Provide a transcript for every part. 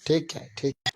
ठीक है, ठीक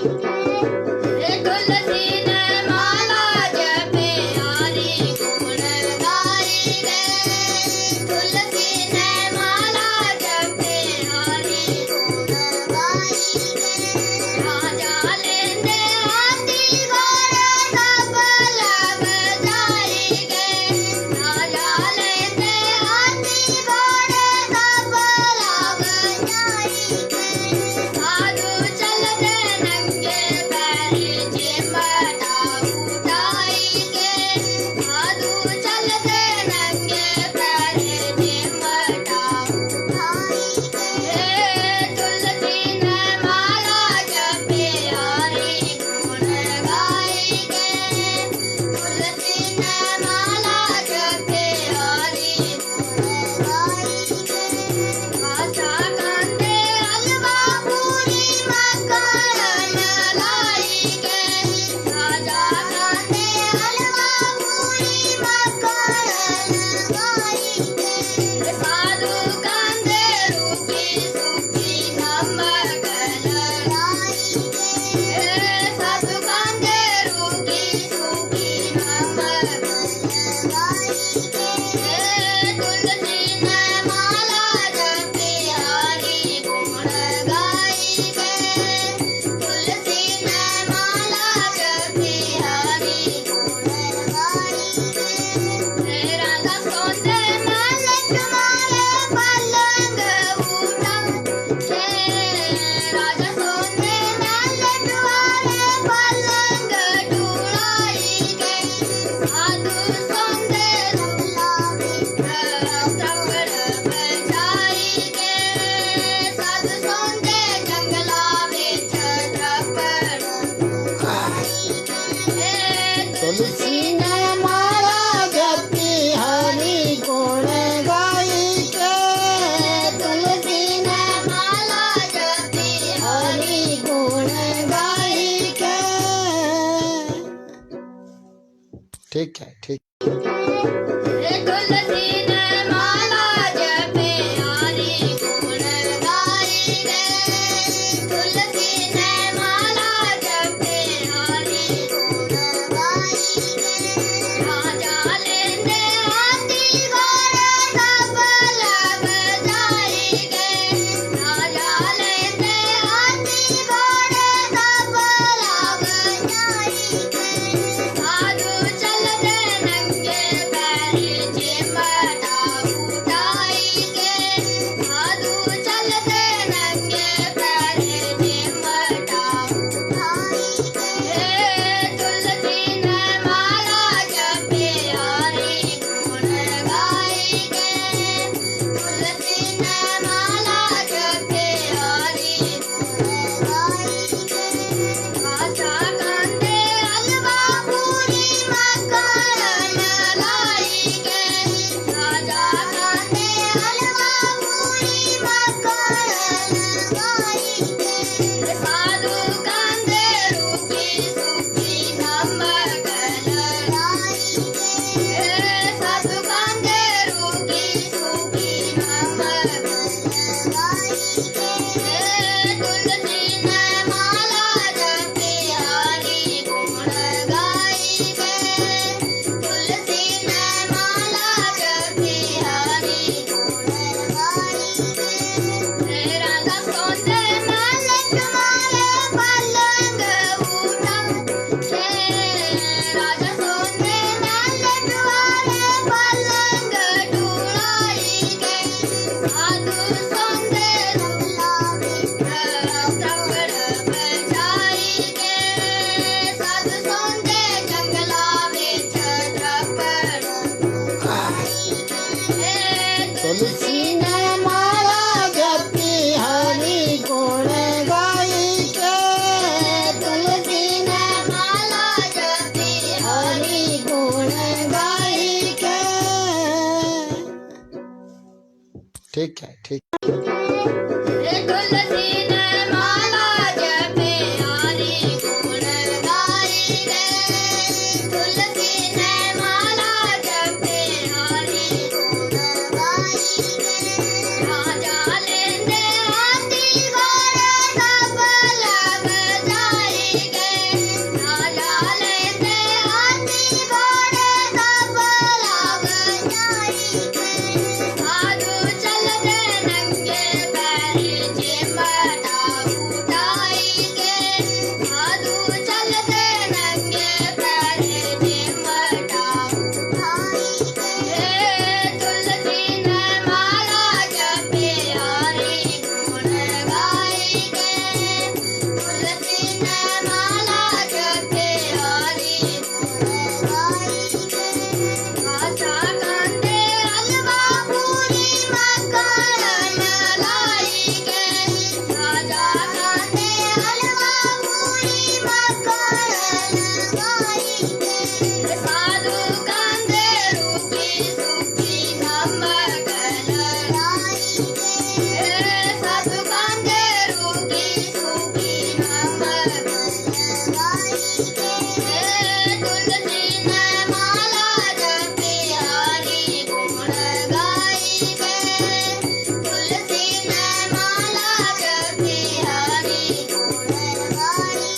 ठीक है, ठीक ठीक है, ठीक। तुलसी ने माला जपे हरि गुण गाई गे। तुलसी ने माला जपे हरि गुण गाई गे। राजा लेंदे हाथी घोड़े तबल बजाई गे। राजा लेंदे हाथी घोड़े तबल बजाई गे। साधु चलते नंगे पैरे चिमटा उठाई गे। साधु चलते नंगे पैरे चिमटा उठाई गे। तुलसी ने माला जपे हरि गुण गाई गे। तुलसी ने माला जपे हरि गुण गाई गे। आशा कांदे हलवा पूरी मक्खन लाई गे। राजा कांदे हलवा पूरी मक्खन लाई गे। साधु कांदे रूखी सूखी नमक लाई गे। साधु कांदे रूखी सूखी नमक लाई गे। तुलसी ने माला जपे हरि गुण गाई गे। तुलसी ने माला जपे हरि गुण गाई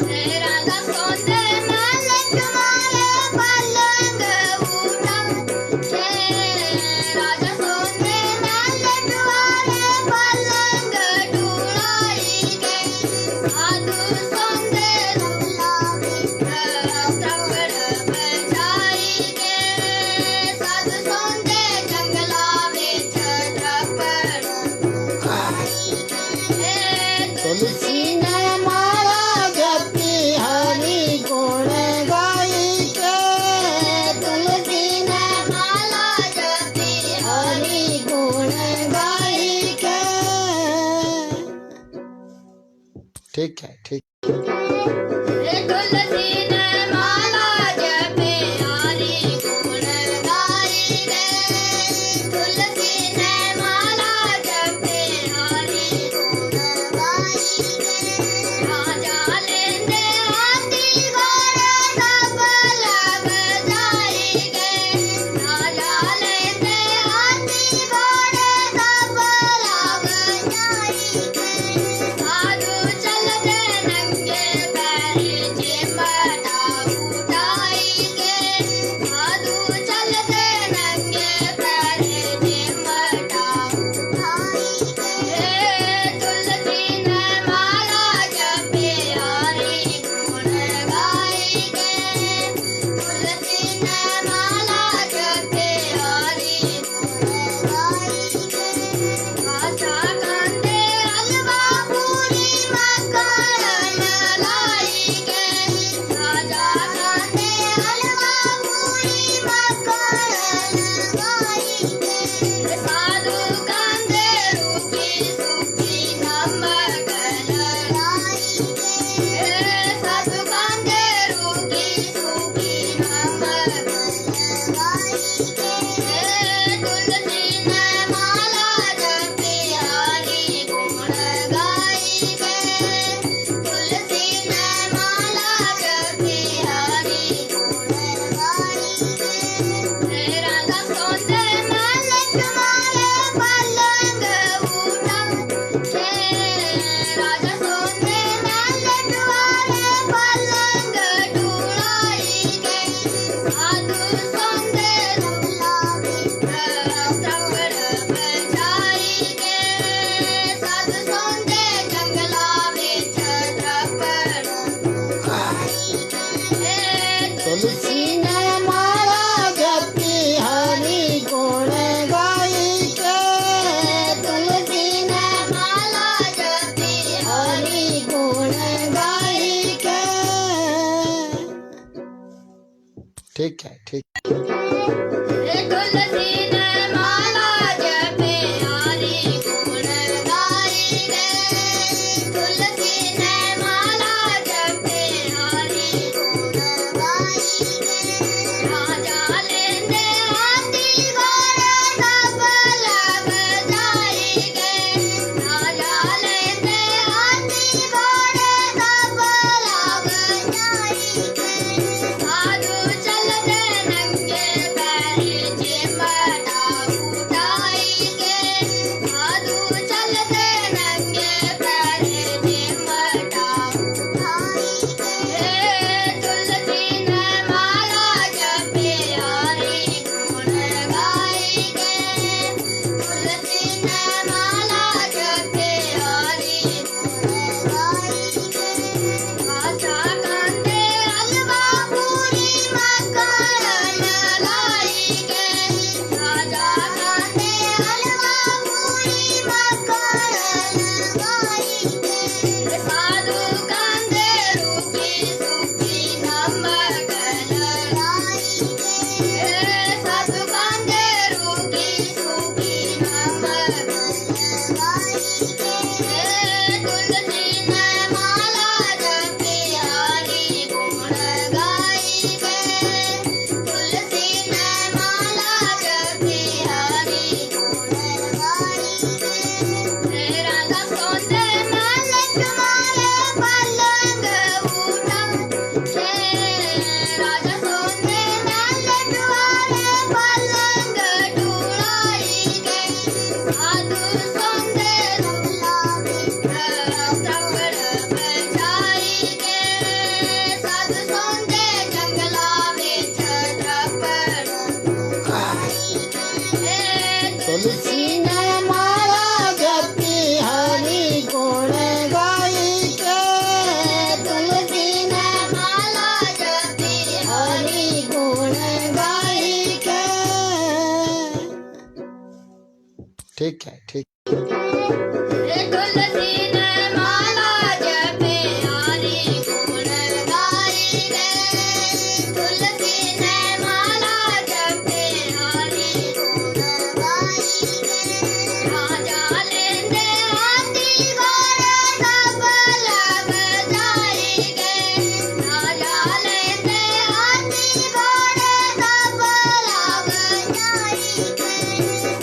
गे। राजा सोंदे महल तुम्हारे पलंग उठा गे। राजा सोंदे महल तुम्हारे पलंग ढूंढाई गे। साधु सोंदे धुला त्रपड़ बजाई गे। साधु सोंदे जंगला बिच त्रपड़ बजाई गे। तुलसी ने माला जपी हरि गुण गाई के। तुलसी ने माला जपी हरि गुण गाई के। ठीक है, ठीक। तुलसी ने माला जपे हरि गुण गाई गे। तुलसी ने माला जपे हरि गुण गाई गे। राजा लेंदे हाथी घोड़े तबल बजाई गे। राजा लेंदे हाथी घोड़े तबल बजाई गे। साधु चलते नंगे पैरे चिमटा उठाई गे। साधु चलते नंगे पैरे चिमटा उठाई गे। तुलसी ने माला जपे हरि गुण गाई गे। तुलसी ने माला जपे हरि गुण गाई गे। आशा कांदे हलवा पूरी मक्खन लाई गे। राजा कांदे हलवा पूरी मक्खन लाई गे। साधु कांदे रूखी सूखी नमक लाई गे। साधु कांदे रूखी सूखी नमक लाई गे। तुलसी ने माला जपे हरि गुण गाई गे। तुलसी ने माला जपे हरि गुण गाई गे। राजा सोंदे महल तुम्हारे पलंग उठा गे। राजा सोंदे महल तुम्हारे पलंग ढूंढाई गे। साधु सोंदे धुला त्रपड़ बजाई गे। साधु सोंदे जंगला बिच त्रपड़ बजाई गे। तुलसी ने माला जपी हरि गुण गाई के। तुलसी ने माला जपी हरि गुण गाई के। ठीक है, ठीक। तुलसी ने माला जपे हरि गुण गाई गे। तुलसी ने माला जपे हरि गुण गाई गे। राजा लेंदे हाथी घोड़े तबल ठीक है ठीक। तुलसी ने माला जपे हरि गुण गाई रे तुलसी ने माला जपे हरि गुण गाई रे राजा लेंदे हाथी घोड़े सब लग जाई गे राजा लेंदे हाथी घोड़े सब लग जाई गे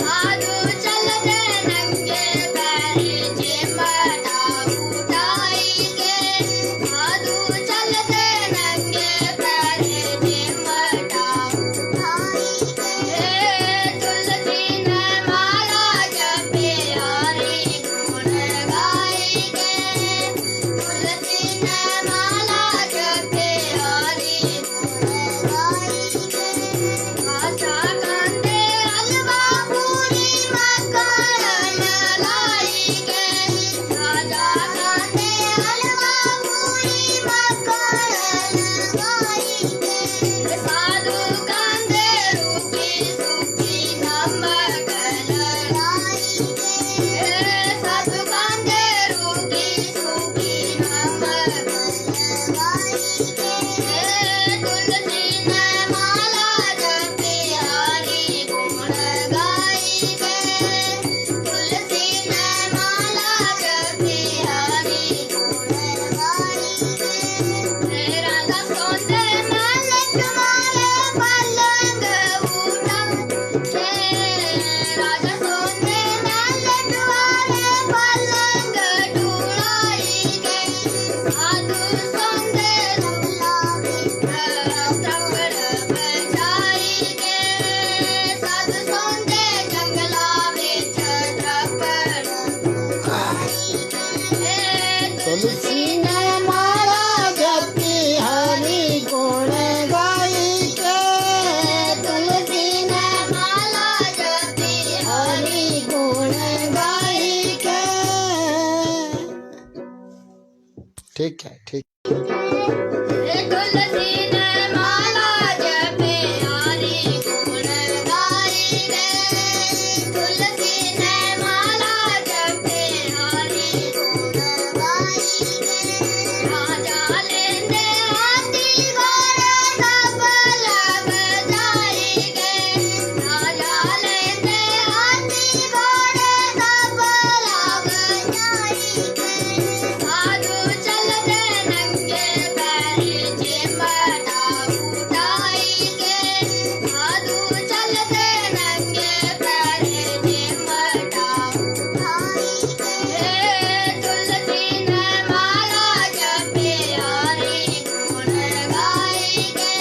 साधु चलते नंगे पैरी चिमटा उठाई गे साधु चलते नंगे पैरी चिमटा उठाई गे तुलसी ने माला जपे हरि गुण गाई गे तुलसी ने माला जपे हरि गुण गाई गे आशा कांदे हलवा पूरी मक्खन लाई गे राजा कांदे हलवा पूरी मक्खन लाई गे साधु कांदे रूखी सूखी नमक लाई गे साधु कांदे रूखी सूखी नमक लाई गे तुलसी ने माला जपे हरि गुण गाई गे तुलसी ने माला जपे हरि गुण गाई गे राजा सोंदे महल तुम्हारे पलंग उठा राजा सोंदे महल तुम्हारे पलंग ढूंढाई गे साधु सोंदे दुल्हा त्रवड़ बजाई गे साधु सोंदे जंगला विच त्रवड़ तुलसी ने माला जपी हरि गुण गाई के तुलसी ने माला जपी हरि गुण गाई के ठीक है ठीक। तुलसी ने माला जपे हरि गुण गाई रे तुलसी ने माला जपे हरि गुण गाई रे राजा लेंदे हाथी घोड़े सब लग जाई गे राजा लेंदे हाथी घोड़े सब लग जाई गे साधु चलते नंगे पैरी चिमटा उठाई गे साधु चलते नंगे पैरी चिमटा उठाई गे तुलसी ने माला जपे हरि गुण गाई गे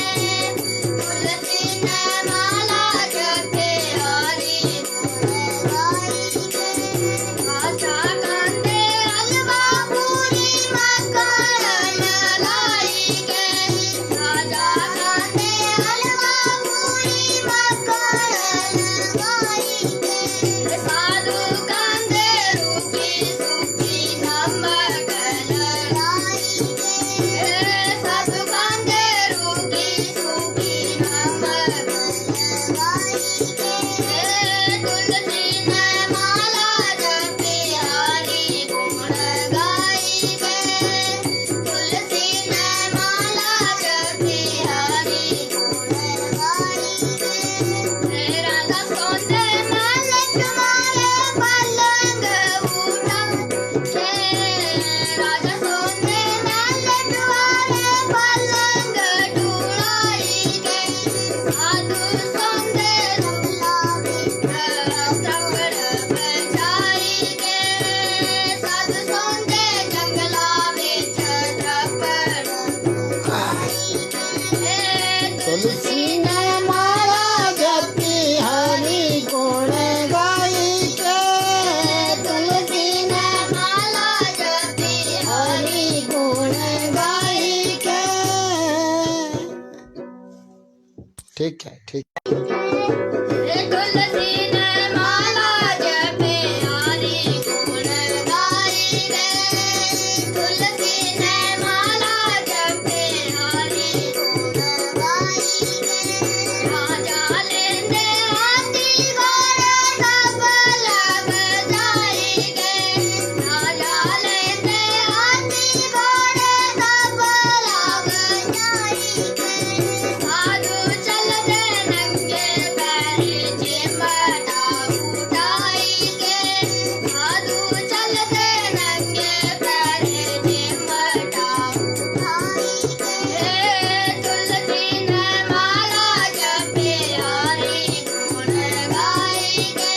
तुलसी ने माला जपे हरि गुण गाई गे आशा कांदे हलवा पूरी मक्खन लाई गे राजा कांदे हलवा पूरी मक्खन लाई गे साधु कांदे रूखी सूखी नमक लाई गे साधु कांदे रूखी सूखी नमक लाई गे तुलसी ने माला जपे हरि गुण गाई गे तुलसी ने माला जपे हरि गुण गाई गे राजा सोंदे महल तुम्हारे पलंग उठा राजा सोंदे महल तुम्हारे पलंग ढूंढाई गे साधु सोंदे दुल्हा त्रवड़ बजाई गे साधु सोंदे जंगला विच त्रवड़ तुलसी ने माला जपी हरि गुण गाई के तुलसी ने माला जपी हरि गुण गाई के ठीक है ठीक। तुलसी ने माला जपे हरि गुण गाई रे तुलसी ने माला जपे हरि गुण गाई रे राजा लेंदे हाथी घोड़े सब लग साधु चलते नंगे पैरे चिमटा उठाई के तुलसी ने माला जपी हरि गुण गाई के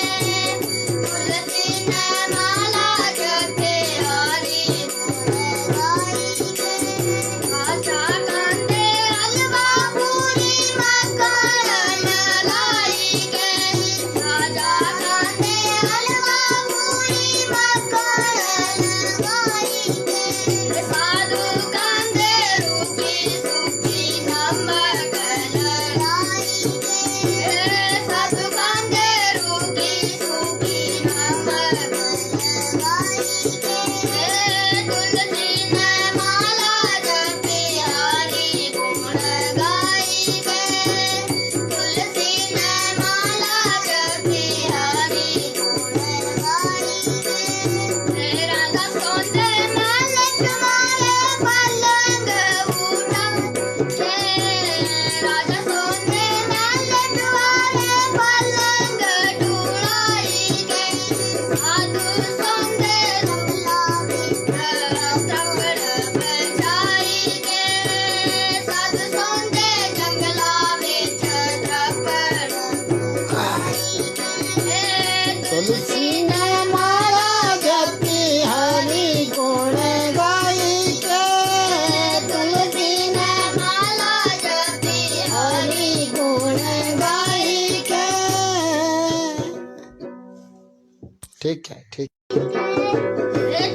तुलसी ने माला जपी हरि गुण गाई के आशा कांदे हलवा पूरी मक्खन लाई के राजा कांदे हलवा पूरी मक्खन लाई के साधु कांदे रूखी सूखी नमक लाई के साधु कांदे रूखी सूखी नमक लाई के तुलसी ने माला जपी हरि गुण गाई के तुलसी ने माला जपी हरि गुण गाई के राधा सोंदे महल तुम्हारे पलंग उठा राजा सोंदे महल तुम्हारे पलंग ढूंढाई के साधु सोंदे दुल्हा त्रपड़ बजाई के साधु सोंदे जंगला बिच त्रपड़ बजाई के तुलसी ने माला जपी हरि गुण गाई के तुलसी ने माला जपी हरि गुण गाई के ठीक है ठीक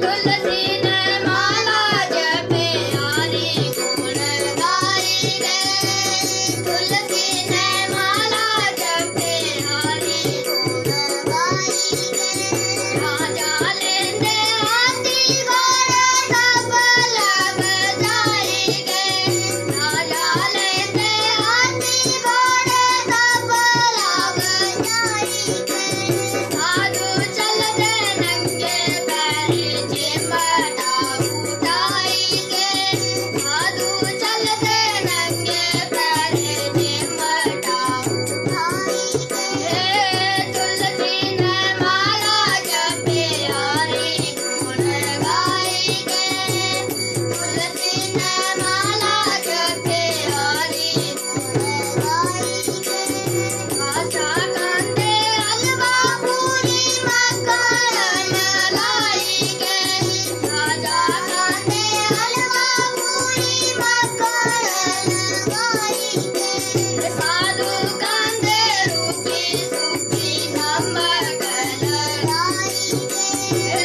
तुलसी ने माला जपी हरि गुण गाई के तुलसी ने माला जपी हरि गुण गाई के राजा लेंदे हाथी घोड़े तबल बजाई के राजा लेंदे हाथी घोड़े तबल बजाई के साधु चलते नंगे पैरे चिमटा उठाई के साधु चलते नंगे पैरे चिमटा उठाई के तुलसी ने माला जपी हरि गुण गाई के तुलसी ने माला जपी हरि गुण गाई के आशा कांदे हलवा पूरी मक्खन लाई के राजा कांदे हलवा पूरी मक्खन लाई के साधु कांदे रूखी सूखी नमक लाई के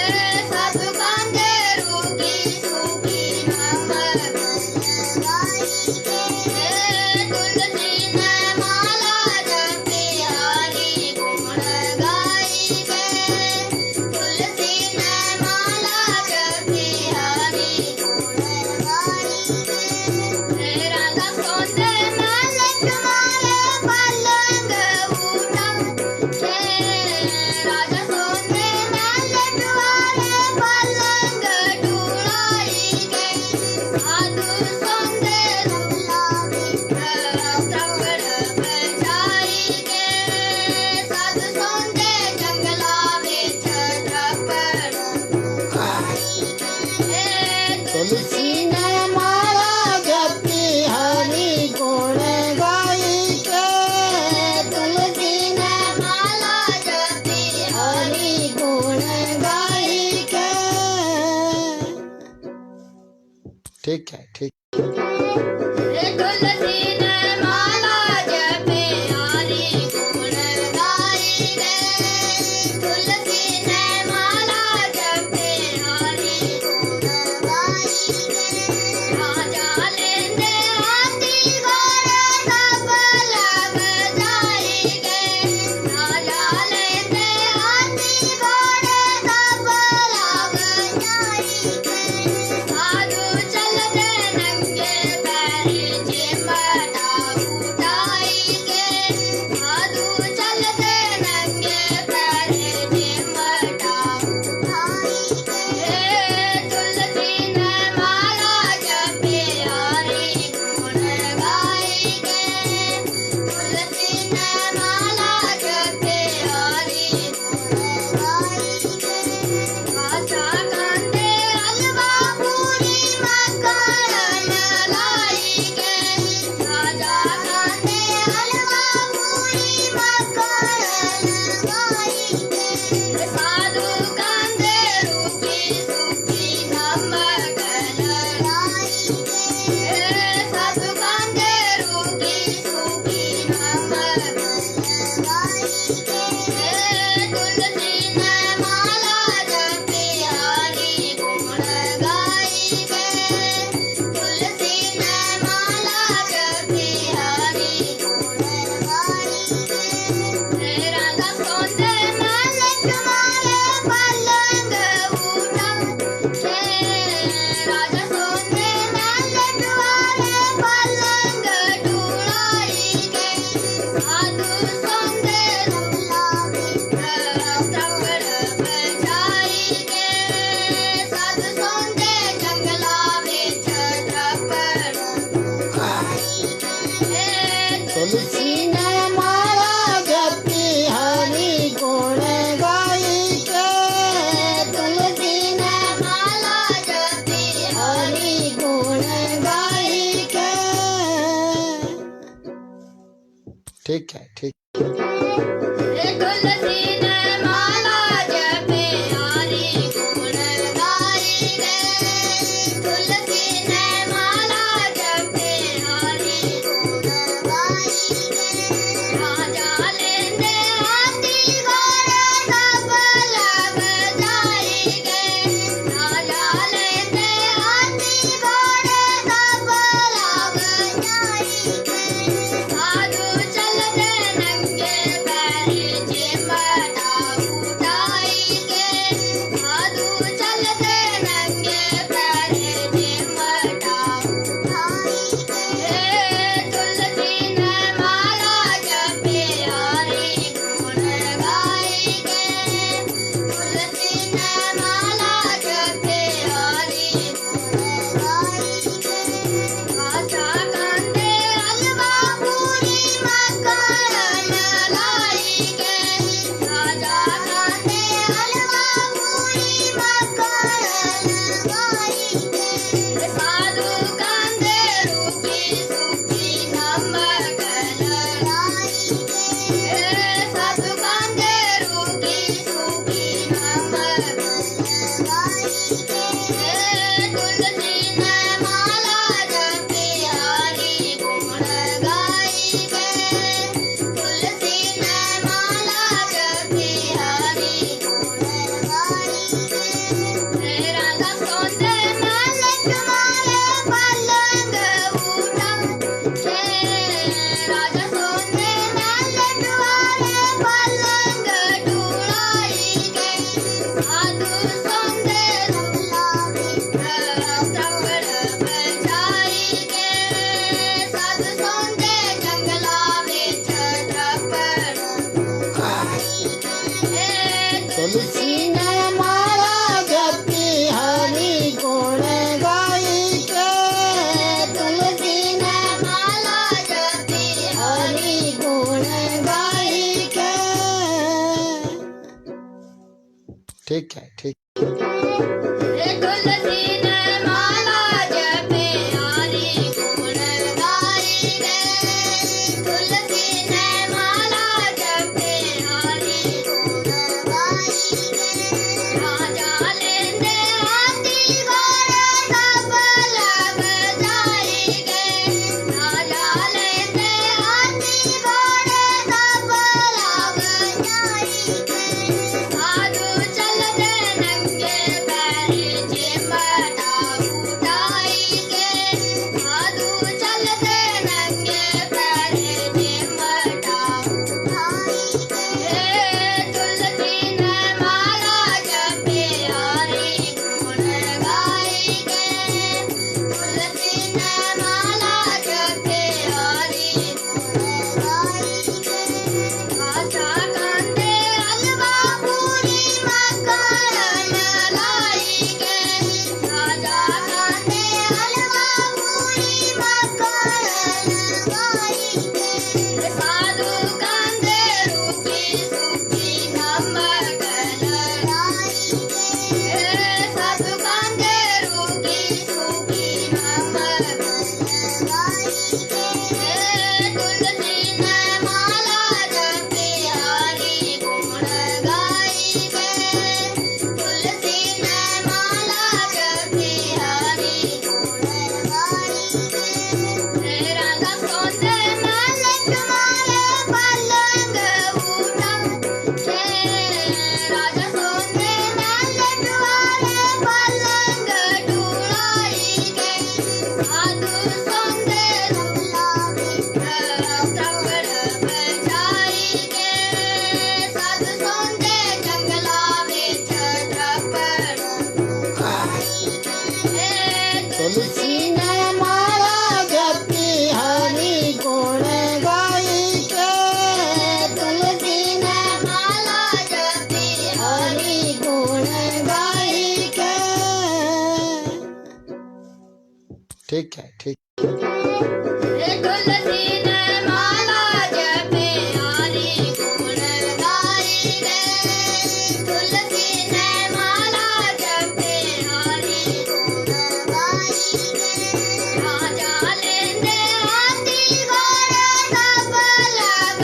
साधु कांदे रूखी सूखी नमक लाई के तुलसी ने माला जपी हरि गुण गाई के तुलसी ने माला जपी हरि गुण गाई के राधा सोंदे महल तुम्हारे पलंग उठा राजा सोंदे महल तुम्हारे पलंग ढूंढाई के साधु सोंदे दुल्हा त्रपड़ बजाई के साधु सोंदे जंगला बिच त्रपड़ बजाई के तुलसी ने माला जपी हरि गुण गाई के तुलसी ने माला जपी हरि गुण गाई के ठीक है ठीक तुलसी ने माला जपी हरि गुण गाई के तुलसी ने माला जपी हरि गुण गाई के राजा लेंदे हाथी घोड़े तबल बजाई के राजा लेंदे हाथी घोड़े तबल बजाई के साधु चलते नंगे पैरे चिमटा उठा ठीक है ठीक तुलसी ने माला जपे हरि गुण गाई रे तुलसी ने माला जपे हरि गुण गाई रे राजा लेंदे हाथी घोड़े सब लग जाई गे राजा लेंदे हाथी घोड़े सब लग जाई गे साधु चलते नंगे पैरे चिमटा उठाई गे साधु चलते नंगे पैरे चिमटा उठाई गे तुलसी ने माला जपे हरि गुण गाई गे तुलसी ने माला जपे हरि गुण गाई गे आशा कांदे हलवा पूरी मक्खन लाई गे राजा कांदे हलवा पूरी मक्खन लाई गे साधु कांदे रूखी सूखी नमक लाई गे साधु कांदे रूखी सूखी नमक लाई गे तुलसी ने माला जपे हरि गुण गाई गे तुलसी ने माला जपे हरि गुण गाई गे राजा सोंदे महल तुम्हारे पलंग उठा राजा सोंदे महल तुम्हारे पलंग ढूंढाई गे साधु सोंदे दुल्हा त्रवड़ बजाई गे साधु सोंदे जंगला विच त्रवड़ तुलसी ने माला जपी हरि गुण गाई के तुलसी ने माला जपी हरि गुण गाई के ठीक है ठीक तुलसी ने माला जपे हरि गुण गाई गे तुलसी ने माला जपे हरि गुण गाई गे राजा लेंदे हाथी घोड़े सब लग जाई गे राजा लेंदे हाथी घोड़े सब लग जाई गे साधु चलते नंगे पैरे चिमटा उठाई गे साधु चलते नंगे पैरे चिमटा उठाई गे तुलसी ने माला जपे हरि गुण गाई गे तुलसी ने माला जपे हरि गुण गाई गे आशा कांदे हलवा पूरी मक्खन लाई गे राजा कांदे हलवा पूरी मक्खन लाई गे साधु कांदे रूखी सूखी नमक लाई गे साधु कांदे रूखी सूखी नमक लाई गे तुलसी ने माला जपे हरि गुण गाई गे तुलसी ने माला जपे हरि गुण गाई गे राजा सोंदे महल तुम्हारे पलंग उठा राजा सोंदे महल तुम्हारे पलंग ढूंढाई गे साधु सोंदे दुल्हा त्रवड़ बजाई गे साधु सोंदे जंगला विच त्रवड़ तुलसी ने माला जपी हरि गुण गाई के तुलसी ने माला जपी हरि गुण गाई के ठीक है ठीक तुलसी ने माला जपे हरि गुण गाई गे तुलसी ने माला जपे हरि गुण गाई गे राजा लेंदे हाथी घोड़े सब लग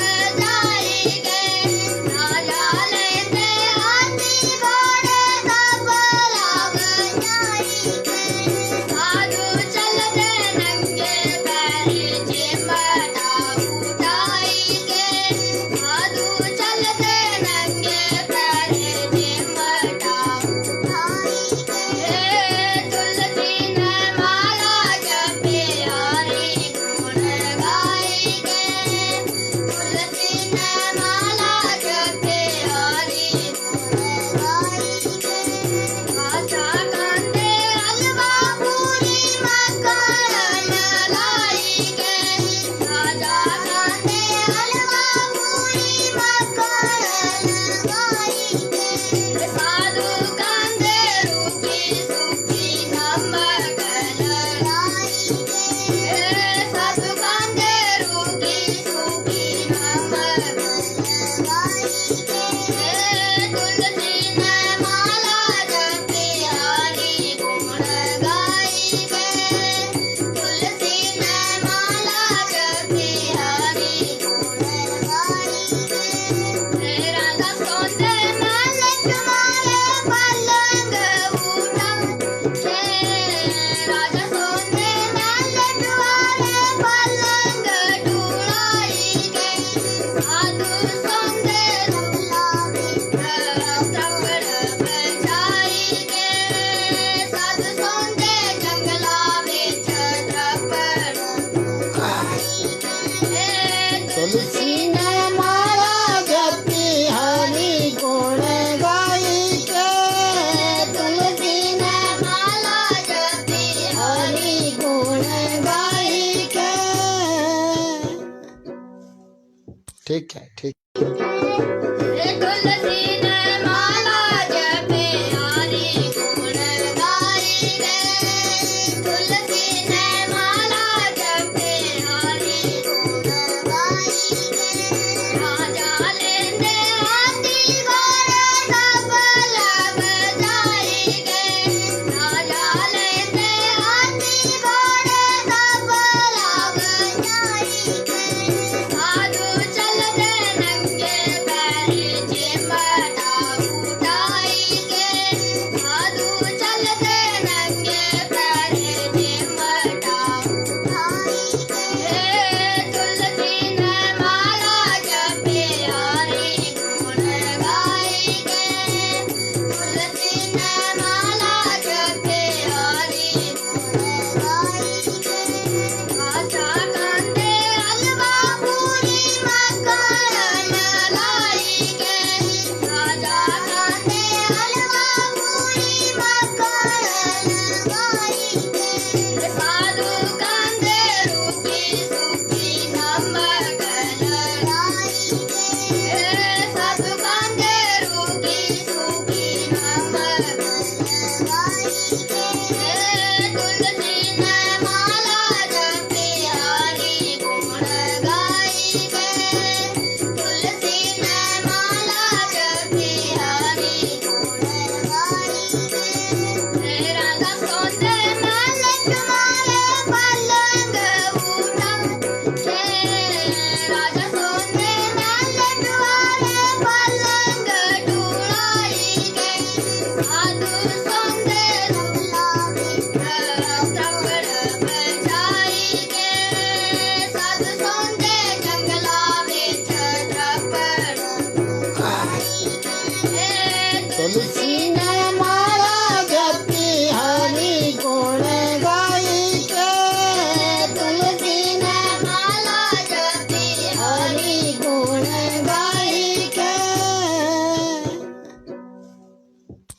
ठीक है ठीक। तुलसी ने माला जपे हरि गुण गाई रे तुलसी ने माला जपे हरि गुण गाई रे राजा लेंदे हाथी घोड़े सब लग जाई गे राजा लेंदे हाथी घोड़े सब लग जाई गे साधु चलते नंगे पैरे चिमटा उठाई गे साधु चलते नंगे पैरे चिमटा उठाई गे तुलसी ने माला जपे हरि गुण गाई गे तुलसी ने माला जपे हरि गुण गाई गे आशा कांदे हलवा पूरी मक्खन लाई गे राजा कांदे हलवा पूरी मक्खन लाई गे साधु कांदे रूखी सूखी नमक लाई गे साधु कांदे रूखी सूखी नमक लाई गे तुलसी ने माला जपे हरि गुण गाई गे तुलसी ने माला जपे हरि गुण गाई गे राजा सोते महल तुम्हारे पलंग उठा राजा सोते महल तुम्हारे पलंग ढूंढाई गे साधु सोते दुल्हा त्रपड़ बजाई गे साधु सोते जंगला बिच त्रपड़ तुलसी ने माला जपी हरि गुण गाई के तुलसी ने माला जपी हरि गुण गाई के।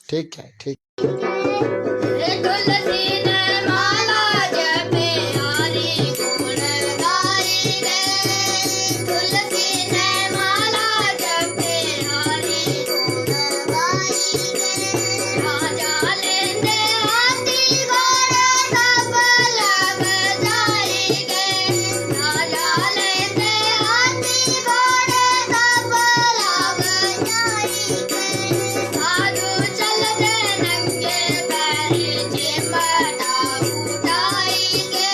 ठीक है ठीक। तुलसी ने माला जपे हरि गुण गाई रे तुलसी ने माला जपे हरि गुण गाई रे राजा लेंदे हाथी घोड़े सब लग जाई गे राजा लेंदे हाथी घोड़े सब लग जाई गे साधु चलते नंगे पैरे चिमटा उठाई गे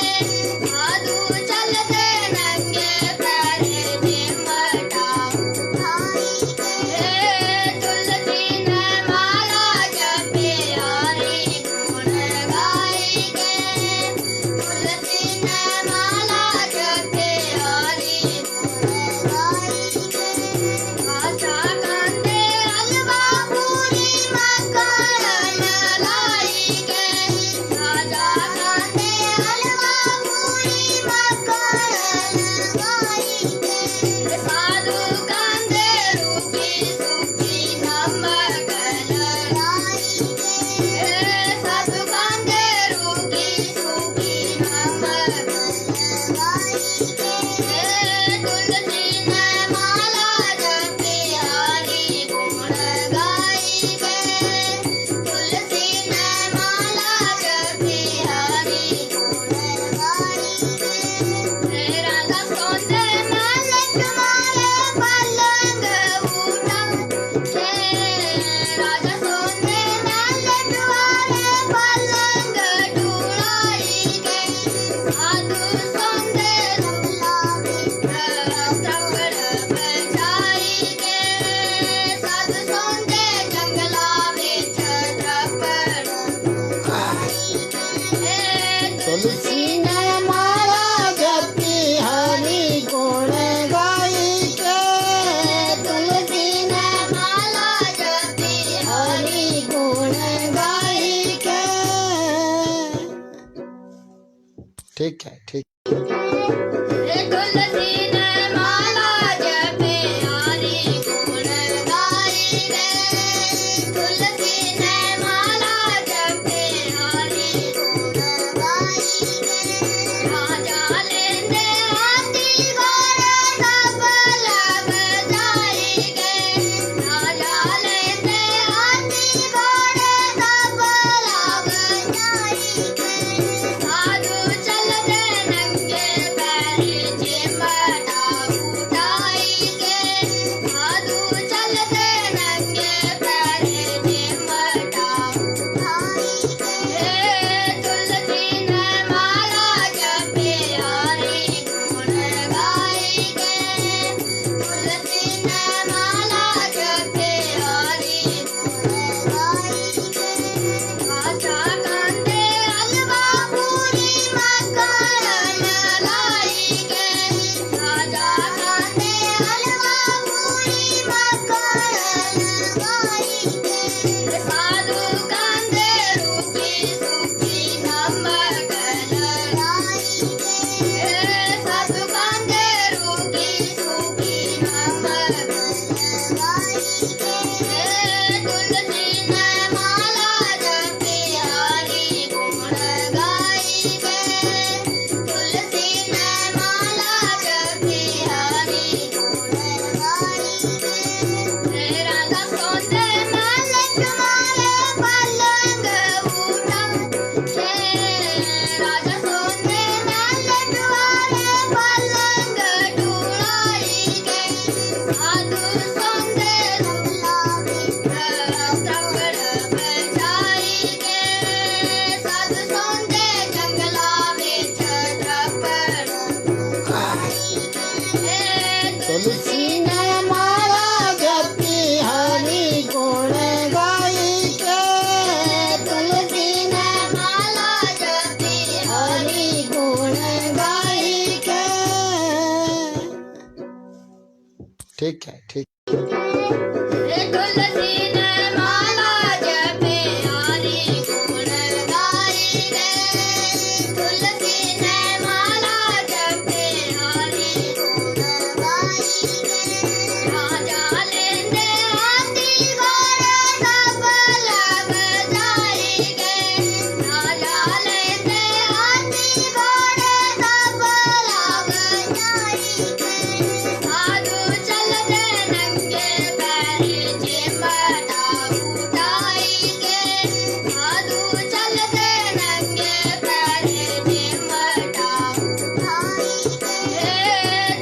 साधु चलते नंगे पैरे चिमटा उठाई गे तुलसी ने माला जपे हरि गुण गाई गे तुलसी ने माला जपे हरि गुण गाई गे आशा कांदे हलवा पूरी मक्खन लाई गे राजा कांदे हलवा पूरी मक्खन लाई गे साधु कांदे रूखी सूखी नमक लाई गे साधु कांदे रूखी सूखी नमक लाई गे तुलसी ने माला जपे हरि गुण गाई गे तुलसी ने माला जपे हरि गुण गाई गे राजा सोते महल तुम्हारे पलंग उठा राजा सोते महल तुम्हारे पलंग ढूंढाई गे साधु सोते दुल्हा त्रपड़ बजाई गे साधु सोते जंगला बिच त्रपड़ तुलसी ने माला जपी हरि गुण गाई के तुलसी ने माला जपी हरि गुण गाई के। ठीक है ठीक। तुलसी ने माला जपे हरि गुण गाई रे तुलसी ने माला जपे हरि गुण गाई रे राजा लेंदे हाथी घोड़े सब लग राजा कांदे हलवा पूरी मक्खन लाई के राजा कांदे हलवा पूरी मक्खन लाई के साधु कांदे रूखी सूखी नमक लाई के साधु कांदे रूखी सूखी नमक लाई के तुलसी ने माला जपी हरि गुण गाई के तुलसी ने माला जपी हरि गुण गाई के राधा सोंदे महल तुम्हारे पलंग उठा राजा सोंदे महल तुम्हारे पलंग ढूंढाई के साधु सोंदे दुल्हा तकड़ बजाई के साधु सोंदे जंगला बेच तकड़ तुलसी ने माला जपी हरि गुण गाई के तुलसी ने माला जपी हरि गुण गाई के ठीक है ठीक तुलसी ने माला जपी हरि गुण गाई के तुलसी ने माला जपी हरि गुण गाई के राजा लेंदे हाथी घोड़े तबल बजाई के राजा लेंदे हाथी घोड़े तबल बजाई के साधु चलते नंगे पैरे चिमटा उठाई के साधु चलते नंगे पैरे चिमटा उठाई के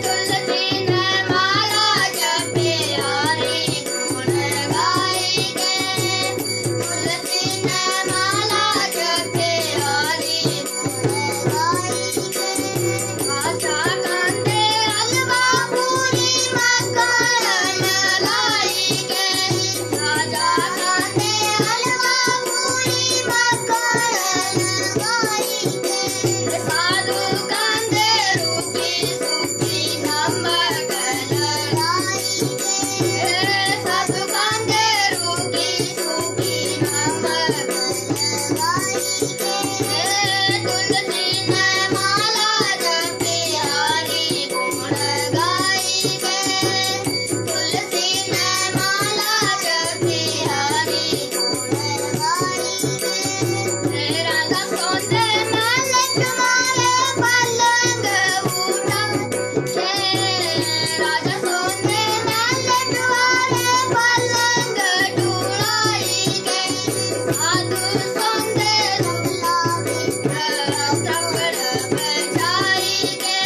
तुलसी ने माला जपी हरि गुण गाई के तुलसी ने माला जपी हरि गुण गाई के राजा कांदे हलवा पूरी मक्खन लाई के राजा कांदे हलवा पूरी मक्खन लाई के साधु कांदे रूखी सूखी नमक लाई के साधु कांदे रूखी सूखी नमक लाई के तुलसी ने माला जपी हरि गुण गाई के तुलसी ने माला जपी हरि गुण गाई के राधा सोंदे महल तुम्हारे पलंग उठा राजा सोंदे महल तुम्हारे पलंग ढूंढाई के साधु सोंदे दुल्हा तकड़ बजाई के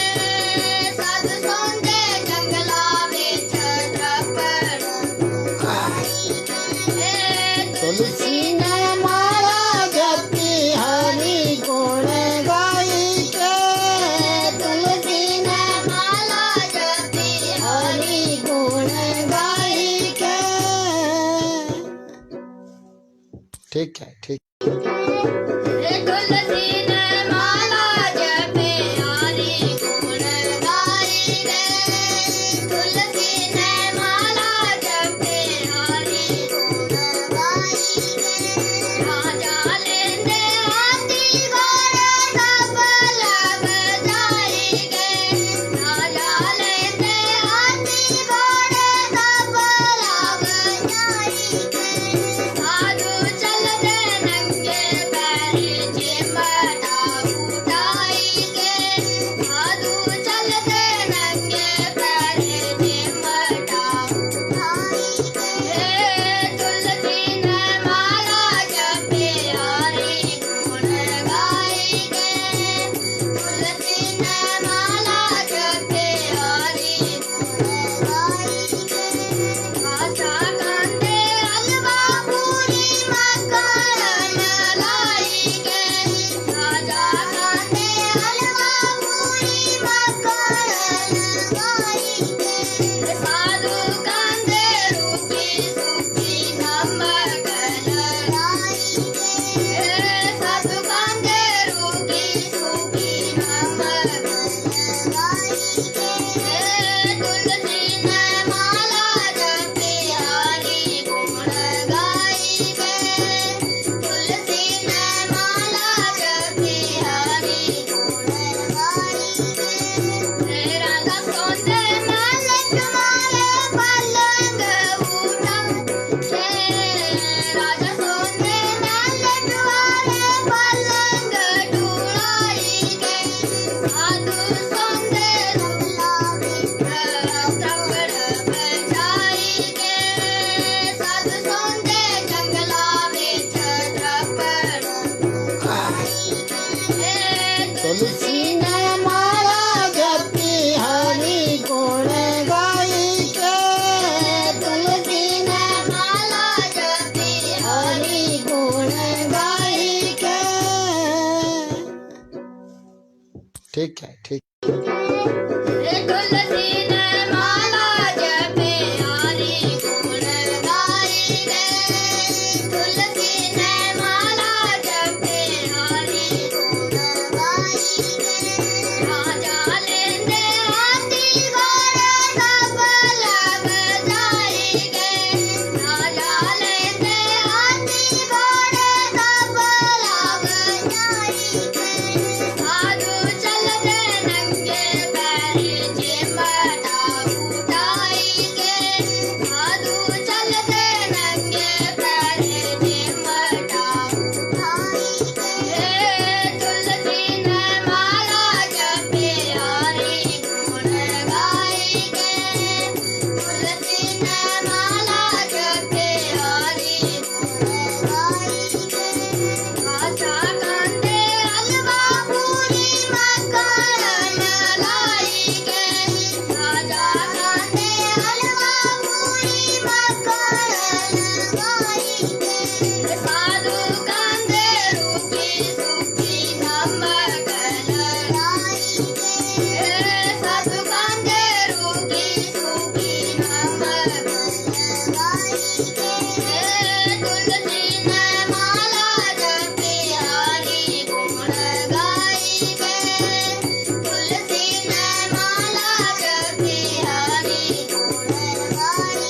साधु सोंदे जंगला बेच तकड़ तुलसी ने माला जपी हरि गुण गाई के तुलसी ने माला जपी हरि गुण गाई के ठीक है ठीक तुलसी ने माला जपी हरि गुण गाई के तुलसी ने माला जपी हरि गुण गाई के राजा लेंदे हाथी घोड़े तबल बजाई के राजा लेंदे हाथी घोड़े तबल बजाई के साधु चलते नंगे पैरे चिमटा ठीक है ठीक तुलसी ने माला जपे हरि गुण गाई रे तुलसी ने माला जपे हरि गुण गाई रे राजा लेंदे हाथी घोड़े सब लग जाई गे राजा लेंदे हाथी घोड़े सब लग जाई गे साधु चलते नंगे पैरी चिमटा उठाई गे साधु चलते नंगे पैरी चिमटा उठाई गे तुलसी ने माला जपे हरि गुण गाई गे तुलसी ने माला जपे हरि गुण गाई गे आशा कांदे हलवा पूरी मक्खन लाई गे राजा कांदे हलवा पूरी मक्खन लाई गे साधु कांदे रूखी सूखी नमक लाई गे साधु कांदे रूखी सूखी नमक लाई गे तुलसी ने माला जपे हरि गुण गाई गे तुलसी ने माला जपे हरि गुण गाई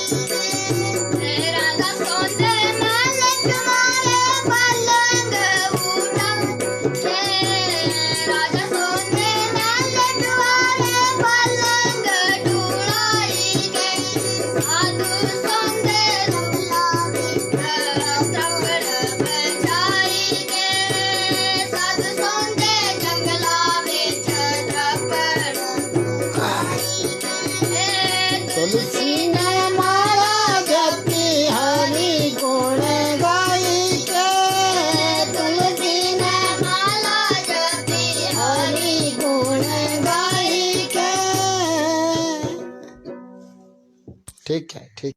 गे राधा सोंदे महल तुम्हारे पलंग उठा राजा सोंदे महल तुम्हारे पलंग ढूंढाई गे साधु सोंदे दूल्हा थप्पड़ बजाई गे साधु सोंदे जंगला विच थप्पड़ तुलसी ने माला जपी हरि गुण गाई के तुलसी ने माला जपी हरि गुण गाई के ठीक है ठीक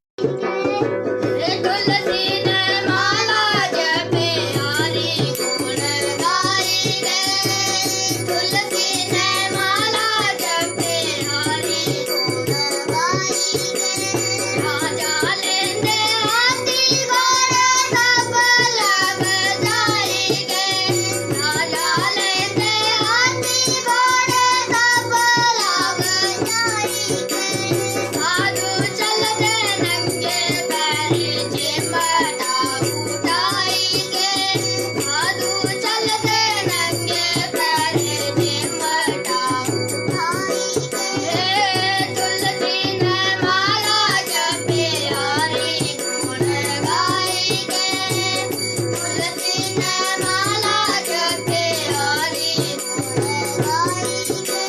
तुलसी ने माला जपे हरि गुण गाई रे तुलसी ने माला जपे हरि गुण गाई रे राजा लेंदे हाथी घोड़े सब लग जाई गे राजा लेंदे हाथी घोड़े सब लग जाई गे साधु चलते नंगे पैरी चिमटा उठाई गे साधु चलते नंगे पैरी चिमटा उठाई गे तुलसी ने माला जपे हरि गुण गाई गे तुलसी ने माला जपे हरि गुण गाई गे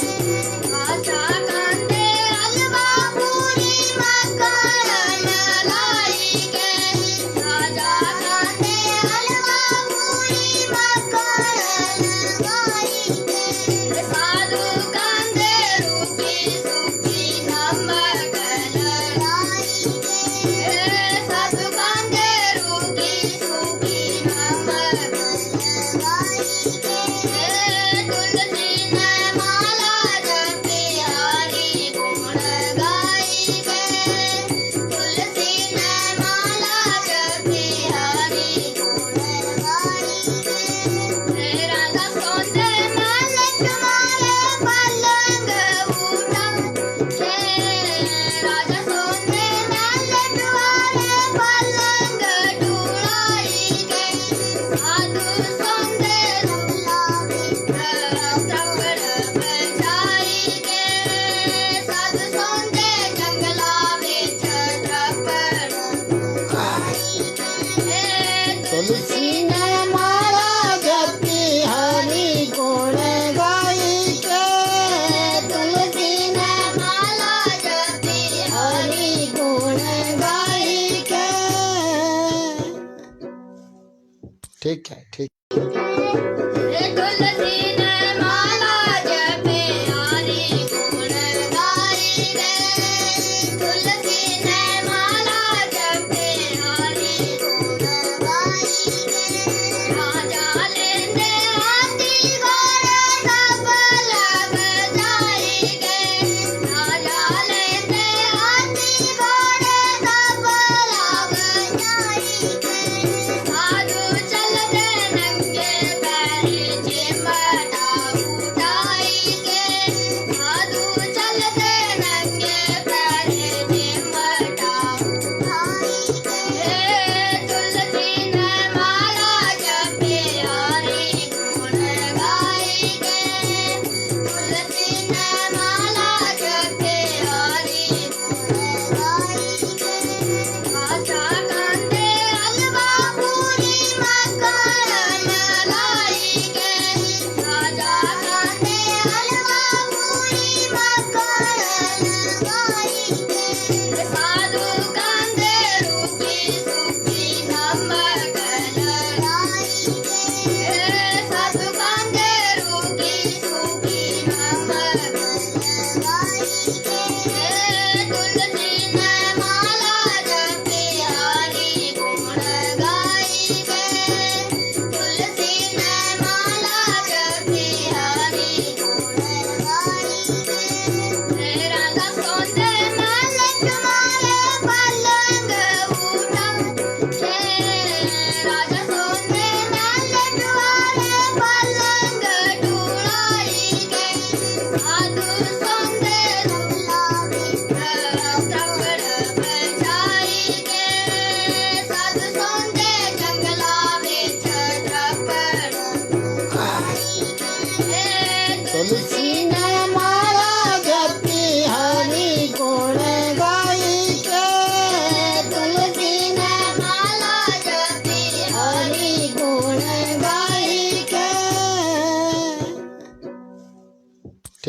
आशा कांदे हलवा पूरी मक्खन लाई गे राजा कांदे हलवा पूरी मक्खन लाई गे साधु कांदे रूखी सूखी नमक लाई गे साधु कांदे रूखी सूखी नमक लाई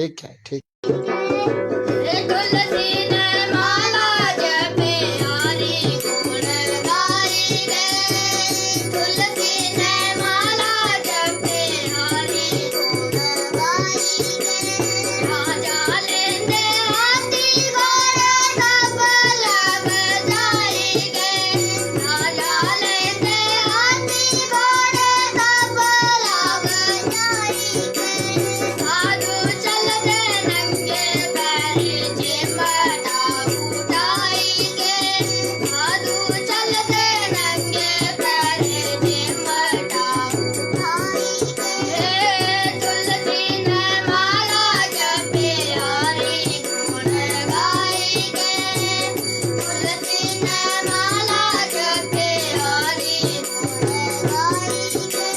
ठीक है ठीक तुलसी ने माला जपे हरि गुण गाई रे तुलसी ने माला जपे हरि गुण गाई रे राजा लेंदे हाथी घोड़े तबल बजाई गे राजा लेंदे हाथी घोड़े तबल बजाई गे साधु चलते नंगे पैरे चिमटा उठाई गे साधु चलते नंगे पैरे चिमटा उठाई गे तुलसी ने माला जपे हरि गुण गाई गे तुलसी ने माला जपे हरि गुण गाई गे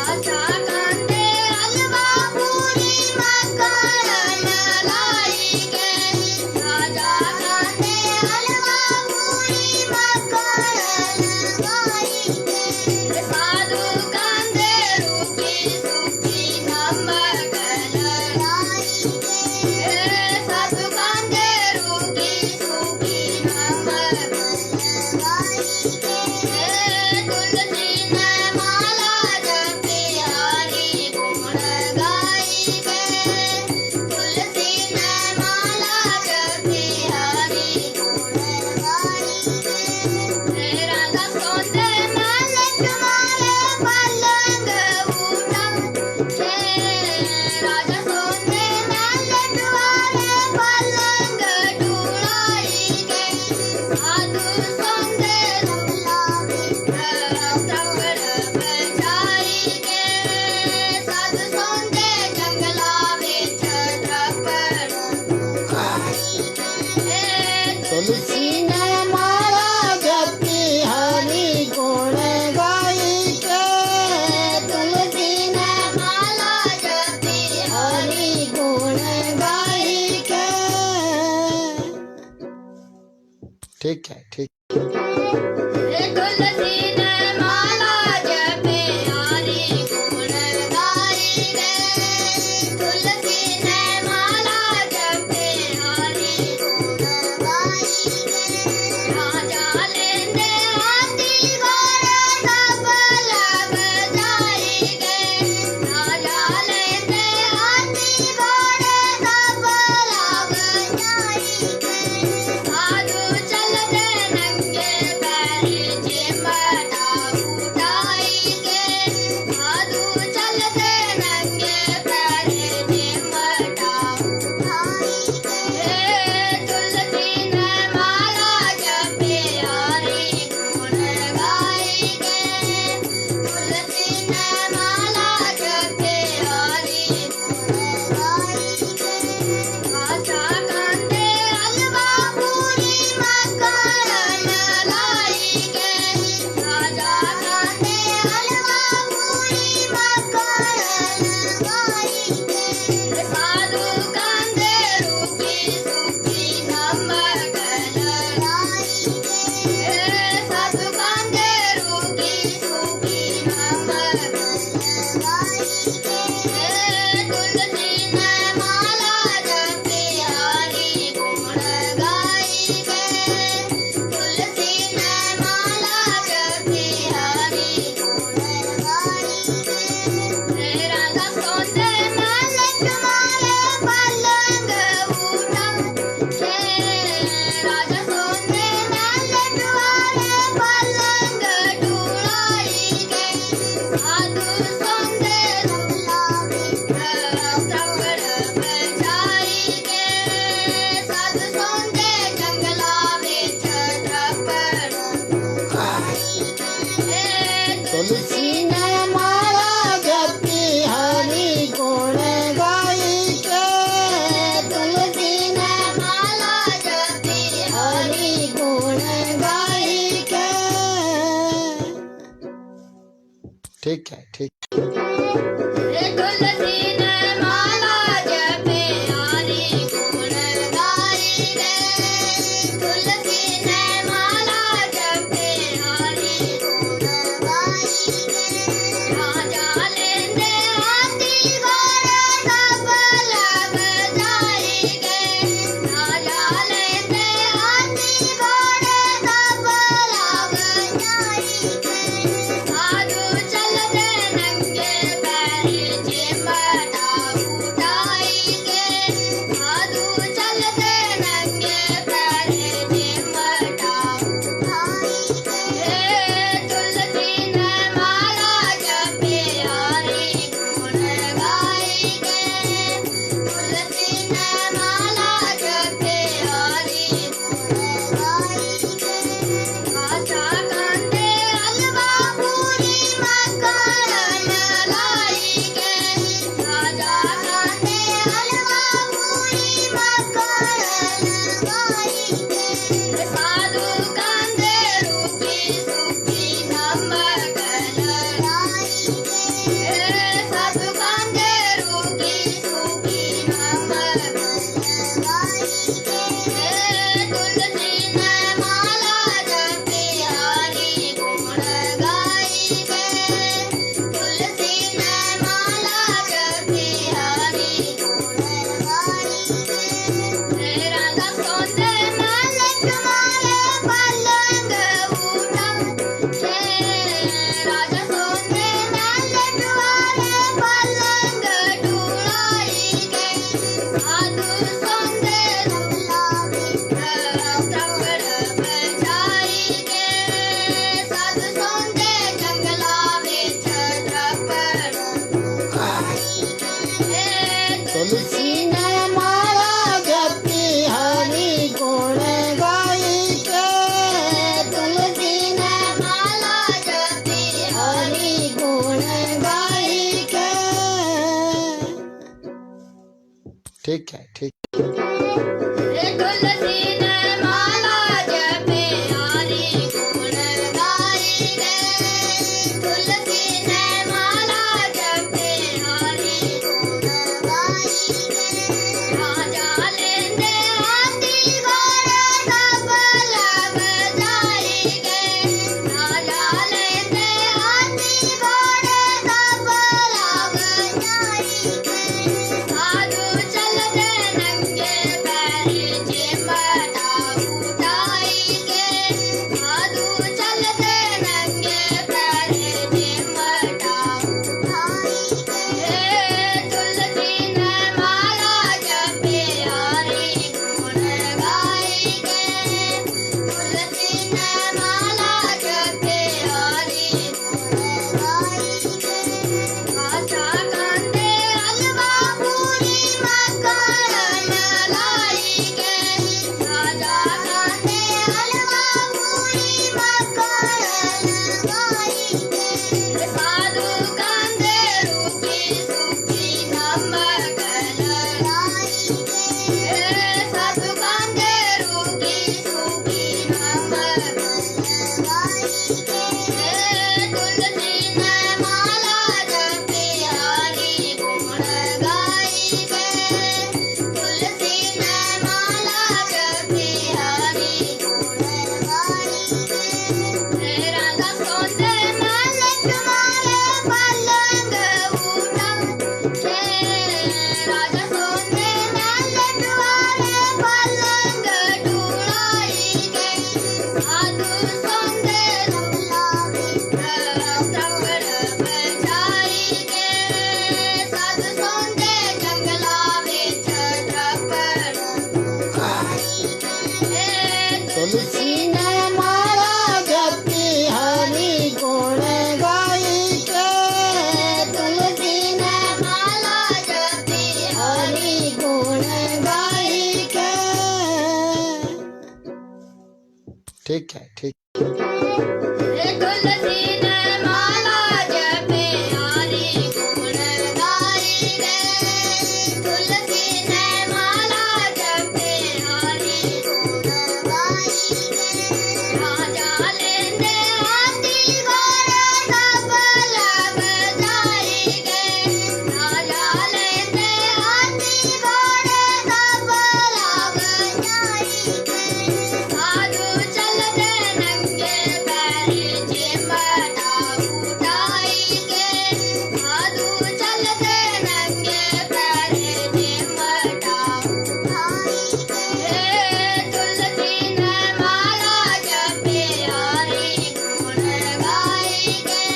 आशा कांदे हलवा पूरी मक्खन लाई गे राजा कांदे हलवा पूरी मक्खन लाई गे साधु कांदे रूखी सूखी नमक लाई गे साधु कांदे रूखी सूखी नमक लाई गे तुलसी ने माला जपे हरि गुण गाई गे तुलसी ने माला जपे हरि गुण गाई गे राजा सोते महल तुम्हारे पलंग उठा राजा सोते महल तुम्हारे पलंग ढूंढाई गे साधु सोते दुल्हा तबड़ बजाई गे साधु सोते जंगला बिच तबड़ तुलसी ने माला जपी हरि गुण गाई के तुलसी ने माला जपी हरि गुण गाई के ठीक है ठीक तुलसी ने माला जपे हरि गुण गाई रे तुलसी ने माला जपे हरि गुण गाई रे राजा लेंदे हाथी घोड़े तबल बजाई गे राजा लेंदे हाथी घोड़े तबल बजाई गे साधु चलते नंगे पैरे चिमटा उठाई गे साधु चलते नंगे पैरे चिमटा उठाई गे तुलसी ने माला जपे हरि गुण गाई गे तुलसी ने माला जपे हरि गुण गाई गे आशा कांदे हलवा पूरी मक्खन लाई गे राजा कांदे हलवा पूरी मक्खन लाई गे साधु कांदे रूखी सूखी नमक लाई गे साधु कांदे रूखी सूखी नमक लाई गे तुलसी ने माला जपे हरि गुण गाई गे तुलसी ने माला जपे हरि गुण गाई गे राजा सोते महल तुम्हारे पलंग उठा राजा सोते महल तुम्हारे पलंग ढूंढाई गे साधु सोते दुल्हा तबड़ बजाई गे साधु सोते जंगला बिच तबड़ तुलसी ने माला जपी हरि गुण गाई के तुलसी ने माला जपी हरि गुण गाई के ठीक है ठीक तुलसी ने माला जपे हरि गुण गाई रे तुलसी ने माला जपे हरि गुण गाई रे राजा लेंदे हाथी घोड़े तबल ठीक है ठीक तुलसी ने माला जपे हरि गुण गाई रे तुलसी ने माला जपे हरि गुण गाई रे राजा लेंदे हाथी घोड़े सब लग जाई गे राजा लेंदे हाथी घोड़े सब लग जाई गे साधु चलते नंगे पैरी चिमटा उठाई गे साधु चलते नंगे पैरी चिमटा उठाई गे तुलसी ने माला जपे हरि गुण गाई गे तुलसी ने माला जपे हरि गुण गाई गे आशा कांदे हलवा पूरी मक्खन लाई गे राजा कांदे हलवा पूरी मक्खन लाई गे साधु कांदे रूखी सूखी नमक लाई गे साधु कांदे रूखी सूखी नमक लाई गे तुलसी ने माला जपे हरि गुण गाई गे तुलसी ने माला जपे हरि गुण गाई गे राजा सोते महल तुम्हारे पलंग उठा राजा सोते महल तुम्हारे पलंग ढूंढाई गे साधु सोते त्रपड़ बजाई गे साधु सोते जंगला विच त्रपड़ तुलसी ने माला जपी हरि गुण गाई के तुलसी ने माला जपी हरि गुण गाई के ठीक है ठीक तुलसी ने माला जपे हरि गुण गाई रे तुलसी ने माला जपे हरि गुण गाई रे राजा लेंदे हाथी घोड़े सब लग जाई गे राजा लेंदे हाथी घोड़े सब लग जाई गे साधु चलते नंगे पैरी चिमटा उठाई गे साधु चलते नंगे पैरी चिमटा उठाई गे तुलसी ने माला जपे हरि गुण गाई गे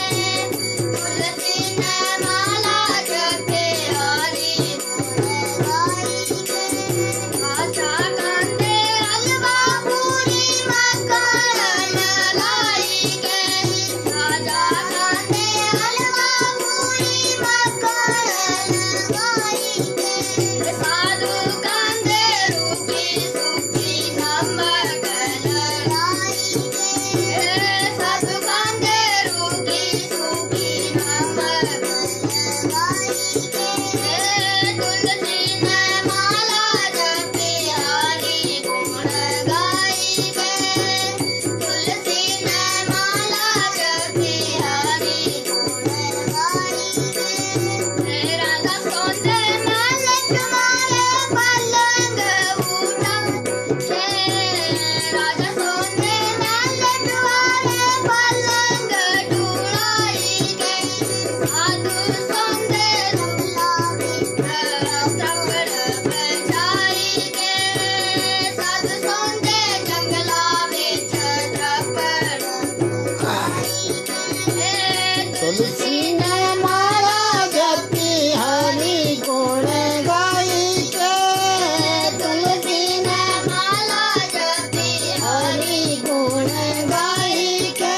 तुलसी ने माला जपे हरि गुण गाई गे आशा कांदे हलवा पूरी मक्खन लाई गे राजा कांदे हलवा पूरी मक्खन लाई गे साधु कांदे रूखी सूखी नमक लाई गे साधु कांदे रूखी सूखी नमक लाई गे तुलसी ने माला जपे हरि गुण गाई गे तुलसी ने माला जपे हरि गुण गाई गे राजा सोते महल तुम्हारे पलंग उठा राजा सोते महल तुम्हारे पलंग ढूंढाई गे साधु सोते त्रपड़ बजाई गे साधु सोते जंगला विच त्रपड़ तुलसी ने माला जपी हरि गुण गाई के तुलसी ने माला जपी हरि गुण गाई के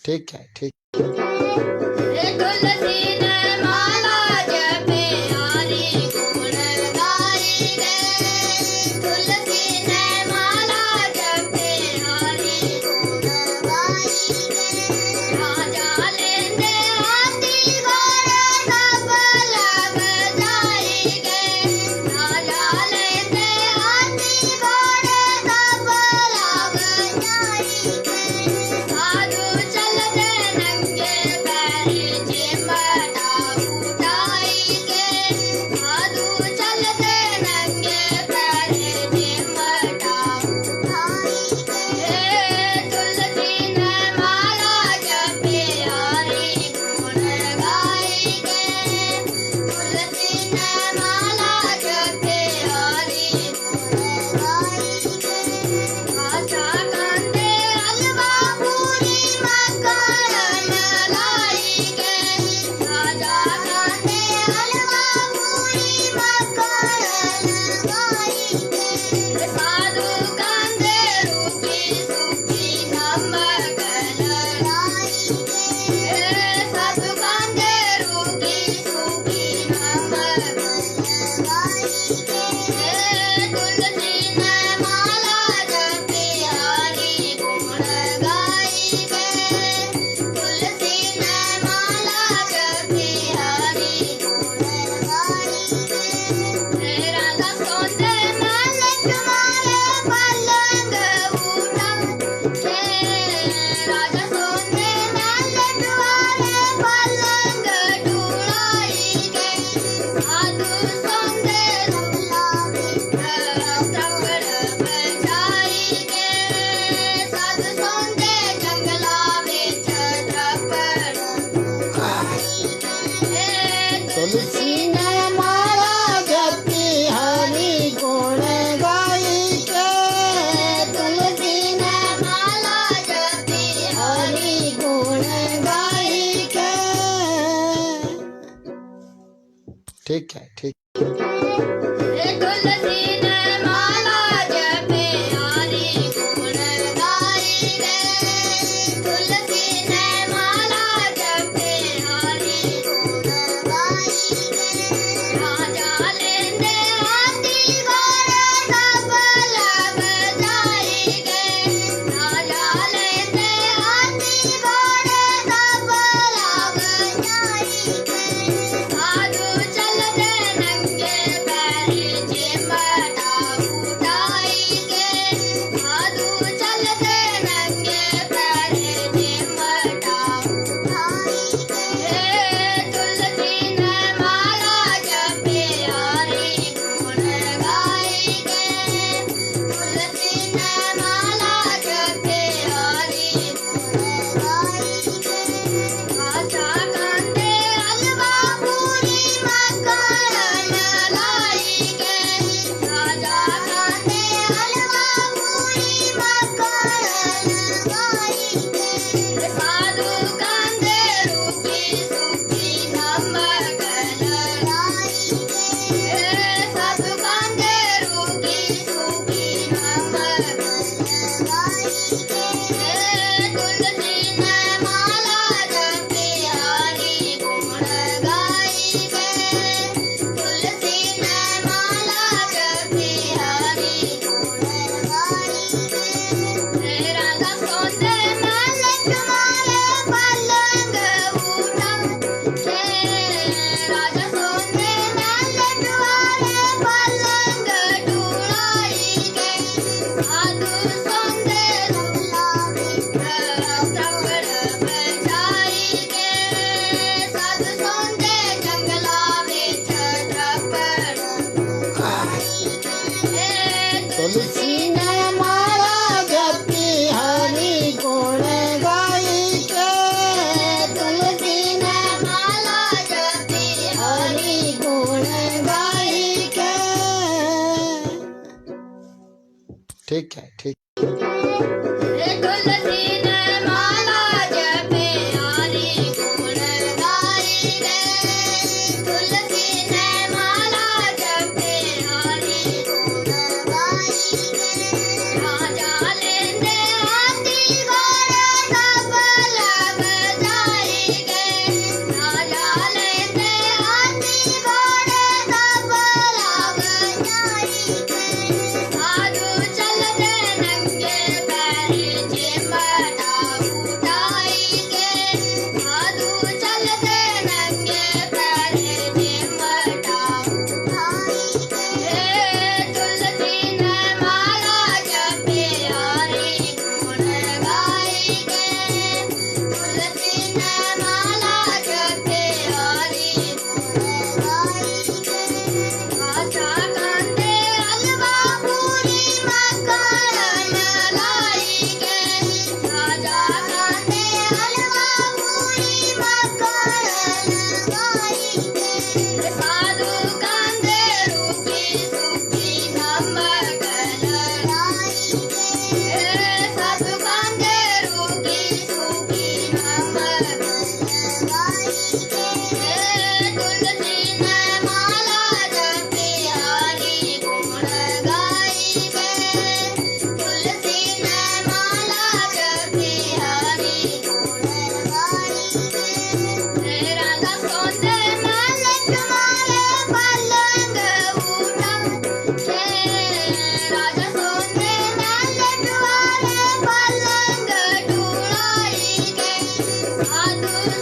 ठीक है ठीक तुलसी ने माला जपे हरि गुण गाई रे तुलसी ने माला जपे हरि गुण गाई रे राजा लेंदे हाथी घोड़े सब लग तुलसी ने माला जपी हरि गुण गाई के तुलसी ने माला जपी हरि गुण गाई के। ठीक है ठीक। तुलसी ने माला जपे हरि गुण गाई रे तुलसी ने माला जपे हरि गुण गाई रे राजा लेंदे हाथी घोड़े सबल बजाई गे राजा लेंदे हाथी घोड़े सबल बजाई गे साधु चलते नंगे पैरे चिमटा उठाई के साधु चलते नंगे पैरे चिमटा उठाई के तुलसी ने माला जपे हरि गुण गाई के तुलसी ने माला जपे हरि गुण गाई के आशा कांदे हलवा पूरी मक्खन लाई के राजा कांदे हलवा पूरी मक्खन लाई के साधु कांदे रूखी सूखी नमक लाई के साधु कांदे रूखी सूखी नमक लाई के तुलसी ने माला जपे हरि गुण गाई के तुलसी ने माला जपे हरि गुण गाई के राधा सोते महल तुम्हारे पलंग उठा राजा सोते महल तुम्हारे पलंग ढूंढाई के साधु सोते लल्ला थप्पड़ बजाई के साधु सोते जंगला बिच थप्पड़ बजाई के तुलसी ने माला जपी हरि गुण गाई के तुलसी ने माला जपी हरि गुण गाई के। ठीक है ठीक। तुलसी ने माला जपे हरि गुण गाई रे तुलसी ने माला जपे हरि गुण गाई रे राजा लेंदे हाथी घोड़े सबल बजाई गे राजा लेंदे हाथी घोड़े सबल बजाई गे साधु चलते नंगे पैरे चिमटा उठाई के साधु चलते नंगे पैरे चिमटा उठाई के तुलसी ने माला जपे हरि गुण गाई के तुलसी ने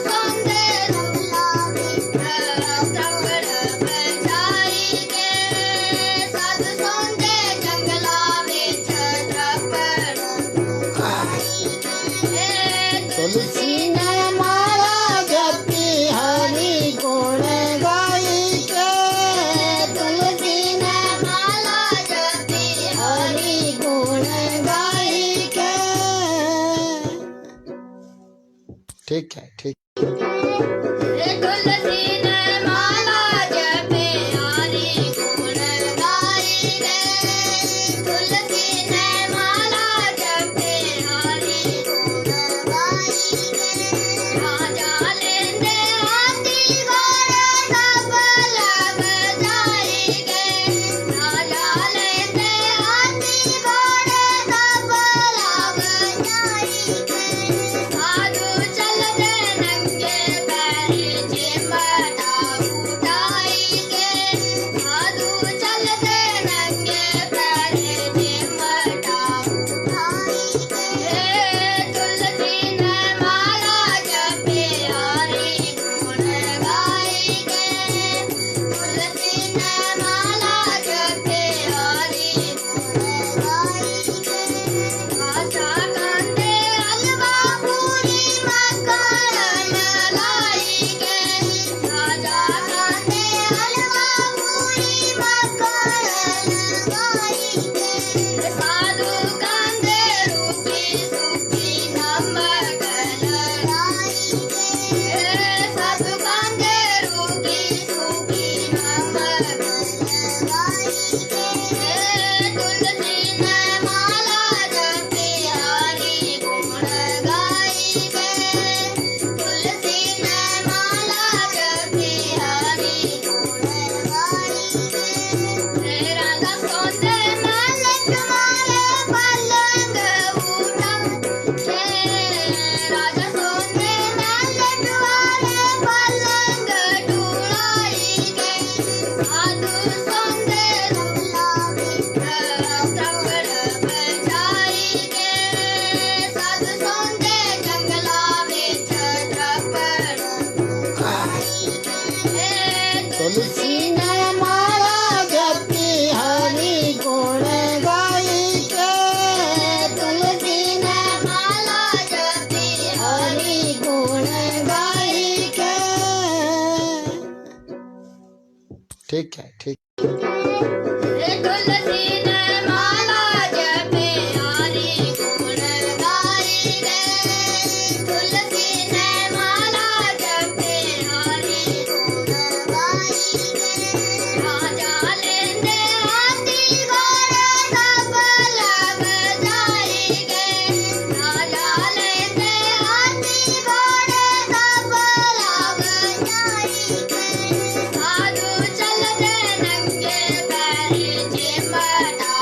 सौंदे तपड़ बजाई के साधु सौंदे जंगला बिच तपड़ तुलसी ने माला जपी हरि गुण गाई के तुलसी ने माला जपी हरि गुण गाई के ठीक है ठीक तुलसी ने माला जपे हरि गुण गाई रे तुलसी ने माला जपे हरि गुण गाई रे राजा लेंदे हाथी घोड़े तबल बजाई गे राजा लेंदे हाथी घोड़े तबल बजाई गे साधु चलते नंगे पैर चिमटा उठाई गे साधु चलते नंगे पैर चिमटा उठाई गे तुलसी ने माला जपे हरि गुण गाई गे तुलसी ने माला जपे हरि गुण गाई गे आशा कांदे हलवा पूरी मक्खन लाई गे राजा कांदे हलवा पूरी मक्खन लाई गे साधु कांदे रूखी सूखी नमक लाई गे साधु कांदे रूखी सूखी नमक लाई गे तुलसी ने माला जपे हरि गुण गाई गे तुलसी ने माला जपे हरि गुण गाई गे राजा सौंदे महल तुम्हारे पलंग उठा राजा सौंदे महल तुम्हारे पलंग ढूंढाई गे साधु सौंदे तपड़ बजाई गे साधु सौंदे जंगला बिच तपड़ तुलसी ने माला जपी हरि गुण गाई के तुलसी ने माला जपी हरि गुण गाई के ठीक है ठीक तुलसी ने माला जपे हरि गुण गाई गे तुलसी ने माला जपे हरि गुण गाई गे राजा लेंदे हाथी घोड़े तबल बजाई गे राजा लेंदे हाथी घोड़े तबल बजाई गे साधु चलते नंगे पैर चिमटा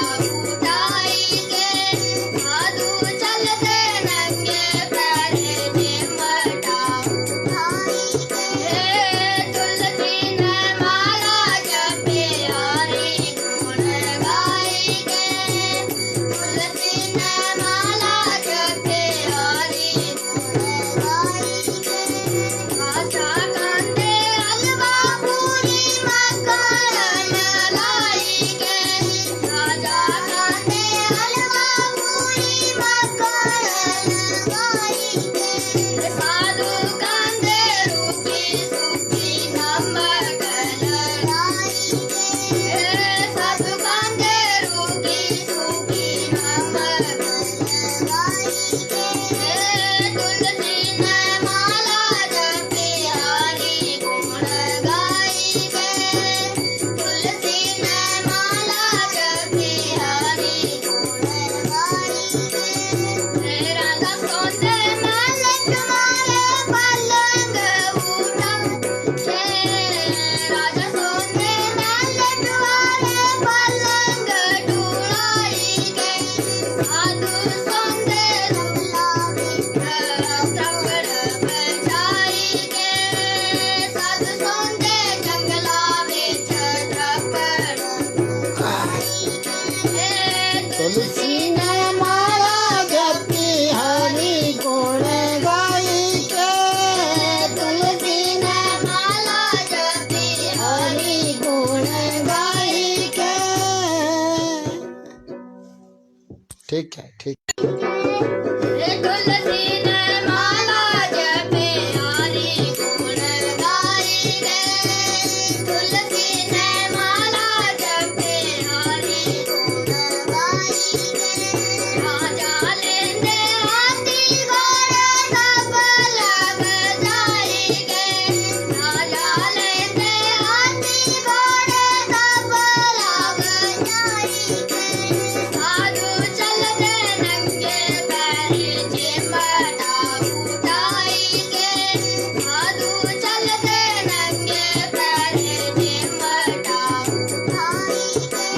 ठीक है ठीक तुलसी ने माला जपे हरि गुण गाई रे तुलसी ने माला जपे हरि गुण गाई रे राजा लेंदे हाथी घोड़े सब लग जाई गे राजा लेंदे हाथी घोड़े सब लग जाई गे साधु चलते नंगे पैरी चिमटा उठाई के साधु चलते नंगे पैरी चिमटा उठाई के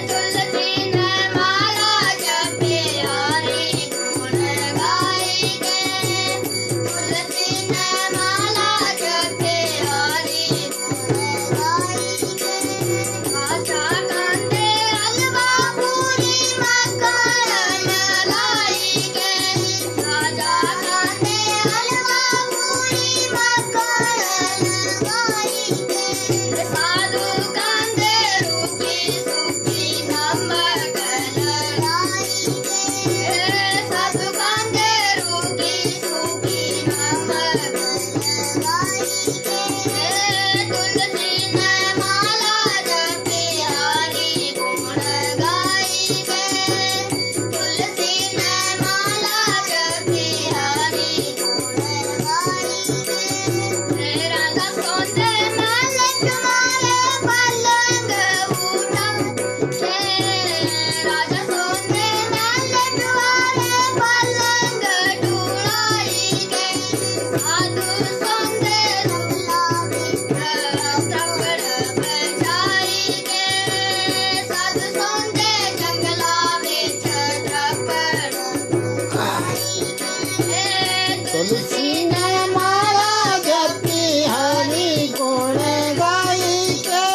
तुलसी ने माला जपे हरि गुण गाई के तुलसी ने माला जपे हरि गुण गाई के आशा कांदे हलवा पूरी मक्खन लाई के राजा कांदे हलवा पूरी मक्खन लाई के साधु कांदे रूखी सूखी नमक लाई के साधु कांदे रूखी सूखी नमक लाई के तुलसी ने माला जपे हरि गुण गाई के तुलसी ने माला जपे हरि गुण गाई के राजा सोंदे महल तुम्हारे पलंग उठा के राजा सोंदे महल तुम्हारे पलंग ढूंढाई के साधु सोंदे झूला त्रपड़ बजाई के साधु सोंदे जंगला बिच त्रपड़ बजाई के तुलसी ने माला जपी हरि गुण गाई के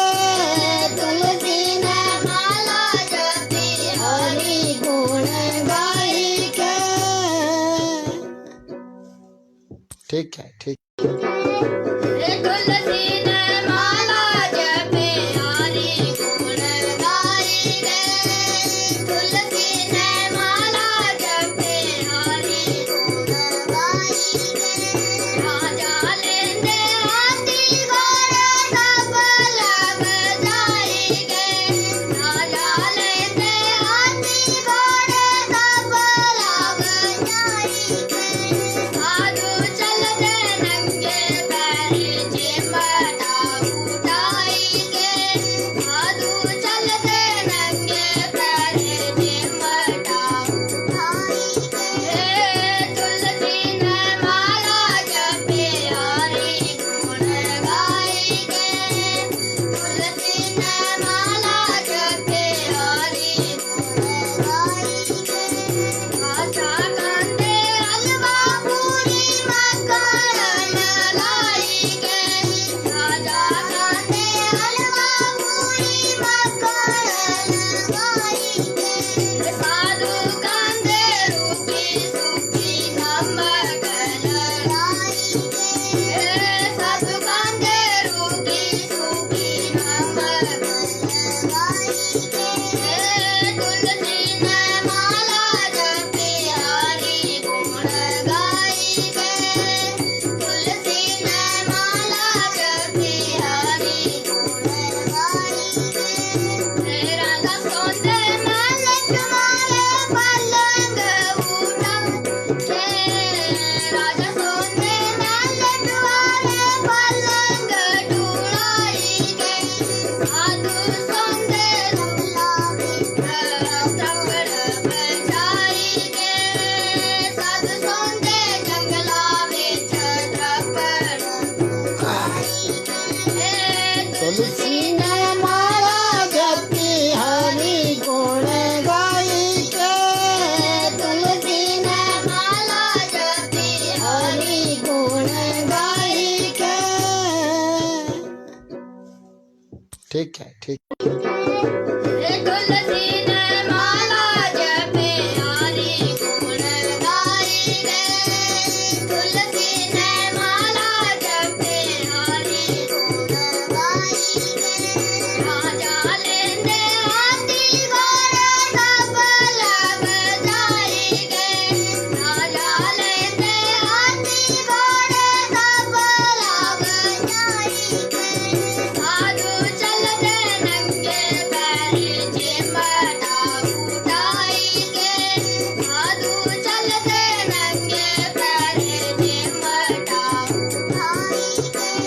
तुलसी ने माला जपी हरि गुण गाई के ठीक है ठीक तुलसी ने माला जपे हरि गुण गाई रे तुलसी ने माला जपे हरि गुण गाई रे राजा लेंदे हाथी घोड़े सब लग जाई गे राजा लेंदे हाथी घोड़े सब लग जाई गे साधु चलते नंगे पैरी चिमटा उठाई के साधु चलते नंगे पैरी चिमटा उठाई के तुलसी ने माला जपे हरि गुण गाई के तुलसी ने माला जपे हरि गुण गाई के आशा कांदे हलवा पूरी मक्खन लाई के राजा कांदे हलवा पूरी मक्खन लाई के साधु कांदे रूखी सूखी नमक लाई के साधु कांदे रूखी सूखी नमक लाई के तुलसी ने माला जपे हरि गुण गाई के तुलसी ने माला जपे हरि गुण गाई के राजा सोंदे महल तुम्हारे पलंग उठा के राजा सोंदे महल तुम्हारे पलंग ढूंढाई के साधु सोंदे झूला त्रपड़ बजाई के साधु सोंदे जंगला बिच त्रपड़ बजाई के तुलसी ने माला जपी हरि गुण गाई के तुलसी ने माला जपी हरि गुण गाई के ठीक है ठीक तुलसी ने माला जपे हरि गुण गाई रे तुलसी ने माला जपे हरि गुण गाई रे राजा लेंदे हाथी घोड़े सब लग गाई के